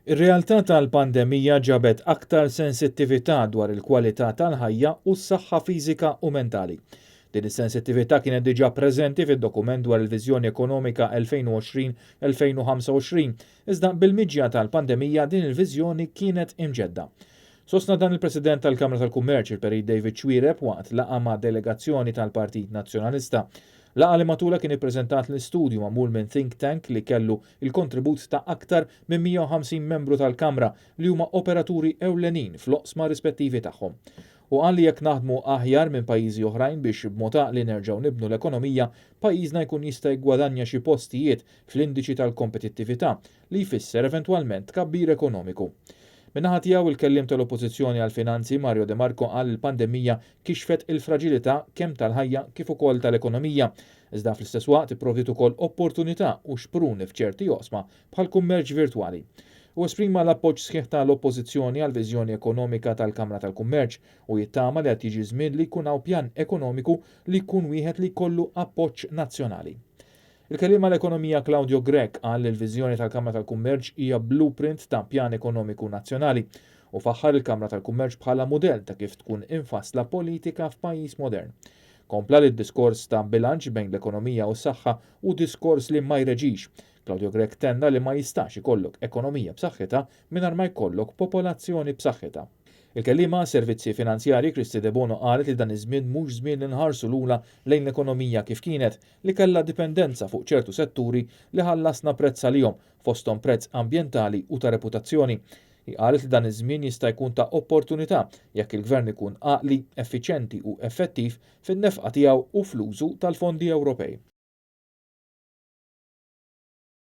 Ir-realtà tal-pandemija ġabet aktar sensittività dwar il-kwalità tal-ħajja u s-saħħa fiżika u mentali. Din is-sensittività kienet diġà preżenti fid-dokument dwar il-Viżjoni Ekonomika 2020-2025, iżda bil-miġja tal-pandemija din il-viżjoni kienet imġedda. Sostna dan il-President tal-Kamra tal-Kummerċ il-Perit David Chwiereb waqt laqgħa ma' delegazzjoni tal-Partit Nazzjonalista. Laqgħa li magħtula kien ippreżentat l-istudju magħmul minn think tank li kellu il-kontribut ta' aktar minn 150 membru tal-Kamra li huma operaturi ewlenin fl-oqsma rispettivi tagħhom. U qal li jekk naħdmu aħjar minn pajjiżi oħrajn biex b'mod li nerġgħu nibnu l-ekonomija, pajjiżna jkun jista' jgwadanja xi postijiet fl-indiċi tal-kompetittività li jfisser eventwalment tkabbir ekonomiku. Min-naħa tiegħu il-kellim tal-Oppożizzjoni għall-Finanzi Mario De Marco qal il-pandemija kixfet il-fraġilità kemm tal-ħajja kif ukoll tal-ekonomija, iżda fl-istess waqt ipprovdiet ukoll opportunità u xprun f'ċerti oqsma bħal kummerċ virtwali. U esprima l-appoġġ sħiħ tal-Oppożizzjoni għall viżjoni ekonomika tal-Kamra tal-Kummerċ u jittama li qed jiġi żmien li jkun hawn pjan ekonomiku li jkun wieħed li jkollu appoġġ nazzjonali. Il-keliem għall-ekonomija Claudio Grech qal li l-viżjoni tal-Kamra tal-Kummerċ hija blueprint ta' pjan ekonomiku nazzjonali u faħħar il-Kamra tal-Kummerċ bħala mudell ta' kif tkun infassla politika f'pajjiż modern. Kompla li d-diskors ta' bilanċ bejn l-ekonomija u s-saħħa u diskors li ma jreġix. Claudio Grech tenna li ma jistax ikollok ekonomija b'saħħitha mingħajr ma jkollok popolazzjoni b'saħħitha. Il-kellima servizzi finanzjari Kristi De Bono qalet li dan iż-żmien mhux żmien li nħarsu lula lejn l-ekonomija kif kienet li kellha dipendenza fuq ċertu setturi li ħallasna prezz għalihom fosthom prezz ambjentali u ta' reputazzjoni. Qalet li dan iż-żmien jista' jkun ta' opportunità jekk il-Gvern ikun għaqli, effiċjenti u effettiv fin-nefqa tiegħu u fl-użu tal-fondi Ewropej.